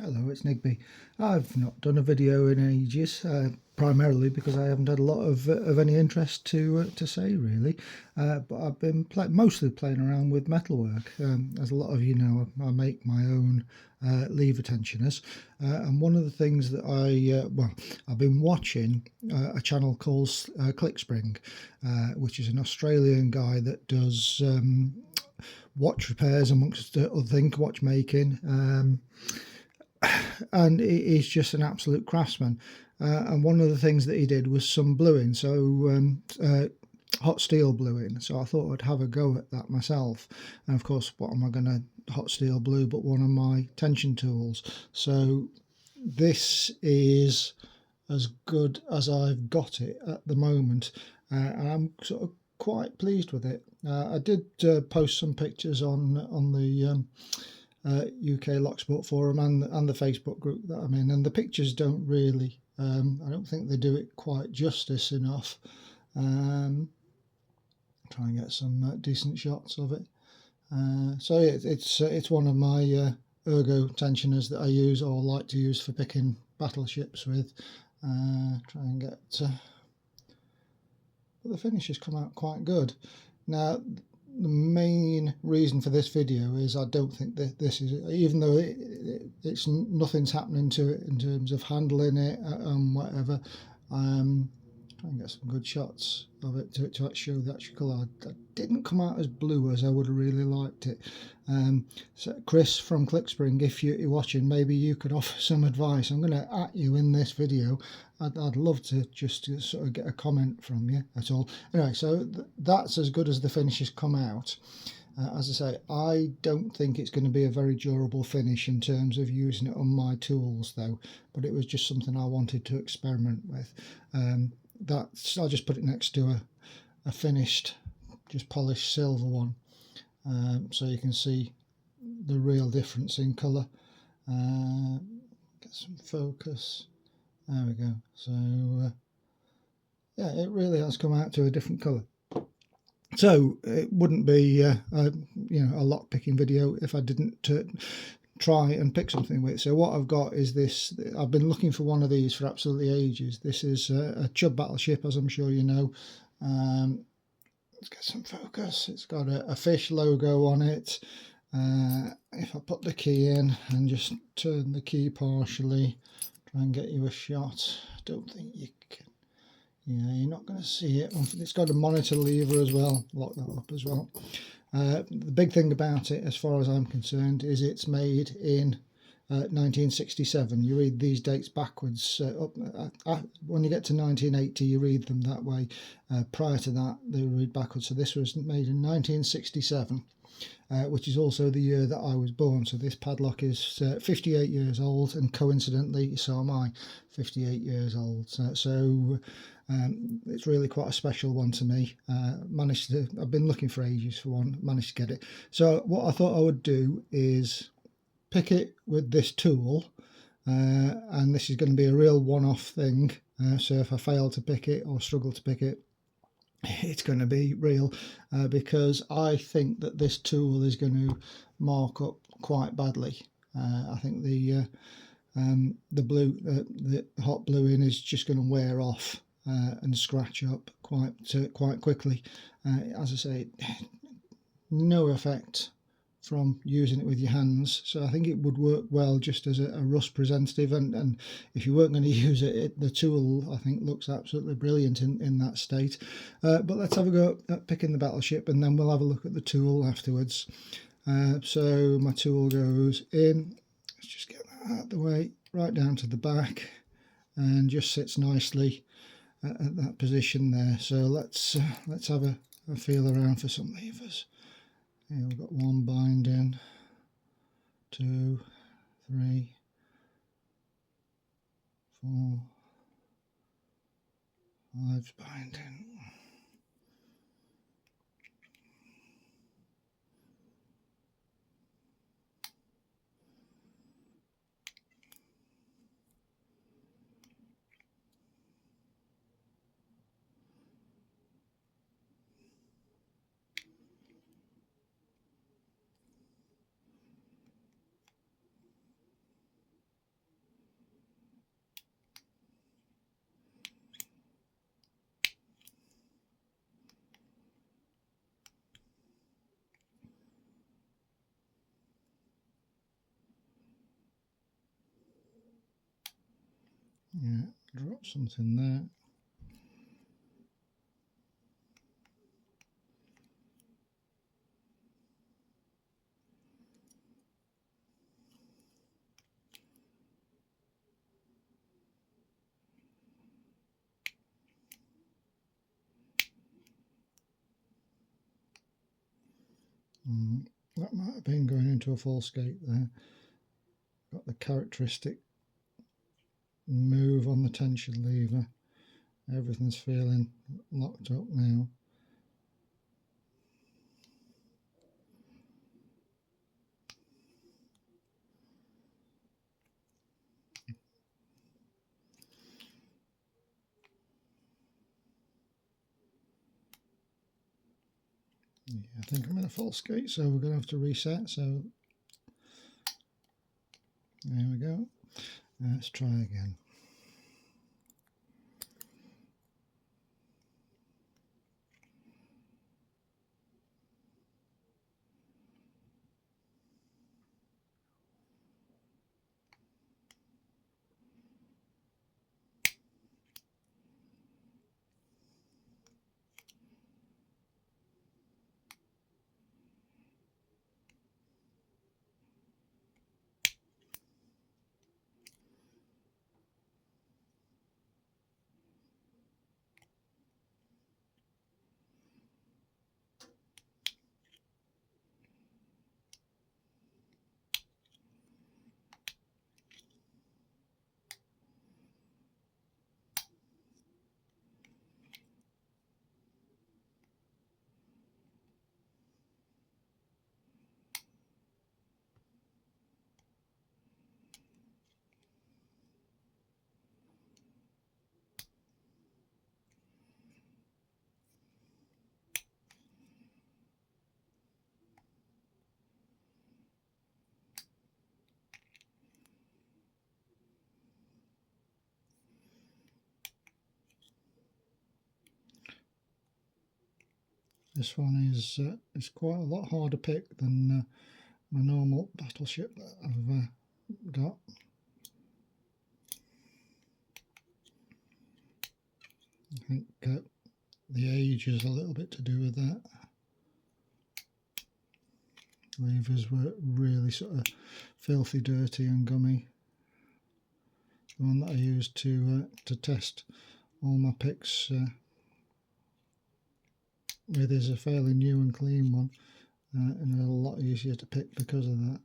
Hello, it's Nigby. I've not done a video in ages, primarily because I haven't had a lot of any interest to say really. But I've been mostly playing around with metalwork. As a lot of you know, I make my own lever tensioners, and one of the things that I've been watching a channel called ClickSpring, which is an Australian guy that does watch repairs amongst other things, watchmaking. And he's just an absolute craftsman. And one of the things that he did was some bluing, so hot steel bluing. So I thought I'd have a go at that myself. And of course, what am I going to hot steel blue but one of my tension tools? So this is as good as I've got it at the moment, and I'm sort of quite pleased with it. I did post some pictures on the UK Locksport forum and the Facebook group that I'm in, and the pictures don't really I don't think they do it quite justice enough. Try and get some decent shots of it. So yeah, it's one of my ergo tensioners that I use or like to use for picking battleships with. Try and get but the finish has come out quite good. Now the main reason for this video is I don't think that this is, even though it's nothing's happening to it in terms of handling it and whatever. Try and get some good shots of it to actually show the actual colour. It didn't come out as blue as I would have really liked it. So Chris from ClickSpring, if you're watching, maybe you could offer some advice. I'm going to at you in this video. I'd love to just sort of get a comment from you at all. Anyway, so that's as good as the finish has come out. As I say, I don't think it's going to be a very durable finish in terms of using it on my tools though, but it was just something I wanted to experiment with. I'll just put it next to a finished, just polished silver one, so you can see the real difference in colour. Get some focus. There we go. So yeah, it really has come out to a different colour. So it wouldn't be a lock picking video if I didn't try and pick something with. So what I've got is this. I've been looking for one of these for absolutely ages. This is a Chubb Battleship, as I'm sure you know. Let's get some focus. It's got a fish logo on it. If I put the key in and just turn the key partially, try and get you a shot. I don't think you can. Yeah, you're not going to see it. It's got a monitor lever as well. Lock that up as well. The big thing about it, as far as I'm concerned, is it's made in 1967. You read these dates backwards. When you get to 1980, you read them that way. Prior to that, they read backwards. So this was made in 1967. Which is also the year that I was born. So this padlock is 58 years old, and coincidentally, so am I, 58 years old. So it's really quite a special one to me. I've been looking for ages for one, managed to get it. So what I thought I would do is pick it with this tool, and this is going to be a real one-off thing. So if I fail to pick it or struggle to pick it, it's going to be real, because I think that this tool is going to mark up quite badly. I think the blue, the hot bluing is just going to wear off and scratch up quite quickly. As I say, no effect from using it with your hands, so I think it would work well just as a rust preventative, and if you weren't going to use it, the tool I think looks absolutely brilliant in that state. But let's have a go at picking the Battleship, and then we'll have a look at the tool afterwards. So my tool goes in, let's just get that out of the way, right down to the back, and just sits nicely at that position there. So let's have a feel around for some levers. Here we've got one binding, 2, 3, 4, 5 binding. Yeah, drop something there. That might have been going into a full skate there. Got the characteristic move on the tension lever. Everything's feeling locked up now. Yeah, I think I'm in a full skate, so we're going to have to reset. So there we go. Let's try again. This one is quite a lot harder pick than my normal Battleship that I've got. I think the age has a little bit to do with that. Levers were really sort of filthy, dirty and gummy. The one that I used to test all my picks with is a fairly new and clean one, and a lot easier to pick because of that.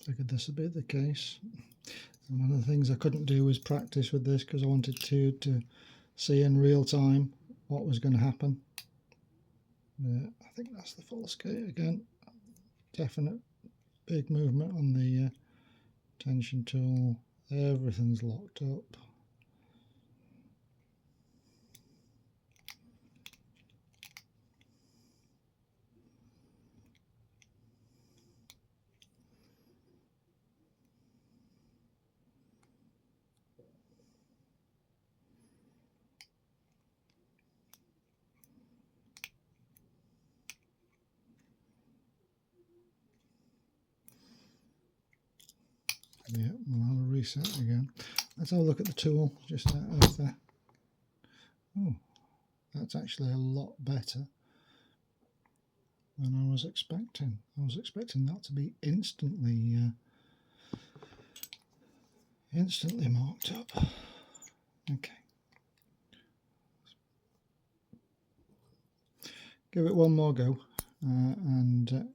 Figured this would be the case. And one of the things I couldn't do was practice with this because I wanted to see in real time what was going to happen. I think that's the full skate again. Definite big movement on the tension tool. Everything's locked up. Yeah, we'll have a reset again. Let's have a look at the tool just out of there. Oh, that's actually a lot better than I was expecting. I was expecting that to be instantly marked up. Okay. Give it one more go and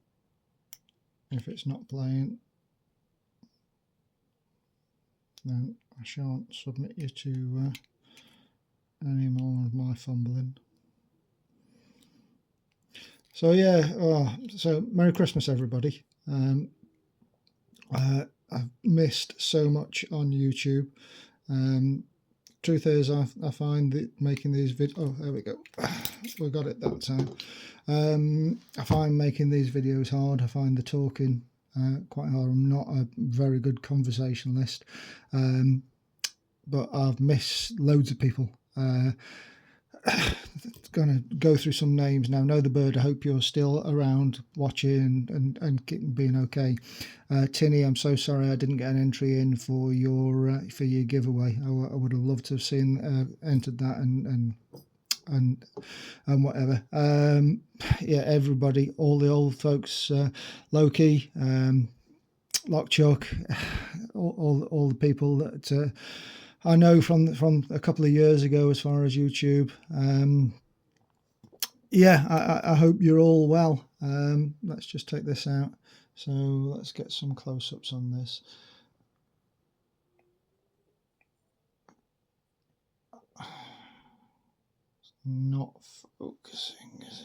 if it's not playing, then I shan't submit you to any more of my fumbling. So yeah, so Merry Christmas, everybody. I've missed so much on YouTube. Truth is, I find that making these videos, oh, there we go, we got it that time. I find making these videos hard. I find the talking quite hard. I'm not a very good conversationalist, but I've missed loads of people. Going to go through some names now. Know the Bird, I hope you're still around watching and being okay. Tinny, I'm so sorry I didn't get an entry in for your giveaway. I would have loved to have seen entered that and whatever. Yeah, everybody, all the old folks, Loki, Lockchuck, all the people that I know from a couple of years ago as far as YouTube. Yeah, I hope you're all well. Let's just take this out. So let's get some close-ups on this. It's not focusing, is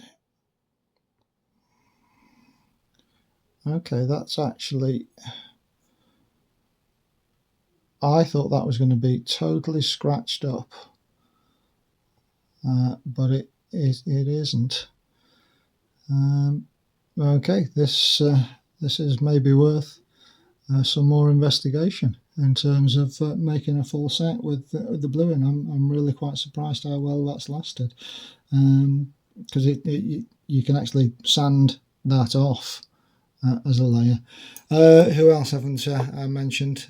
it? Okay, that's actually... I thought that was going to be totally scratched up, but it isn't. Okay, this is maybe worth some more investigation in terms of making a full set with the blue in. I'm really quite surprised how well that's lasted, because you can actually sand that off as a layer. Who else haven't I mentioned?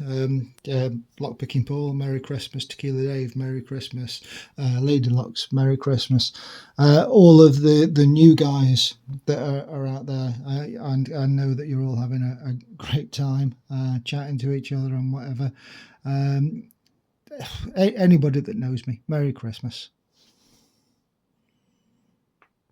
Lockpicking Paul, Merry Christmas. Tequila Dave, Merry Christmas. Lady Lux, Merry Christmas. All of the new guys that are out there, and I know that you're all having a great time chatting to each other and whatever. Anybody that knows me, Merry Christmas.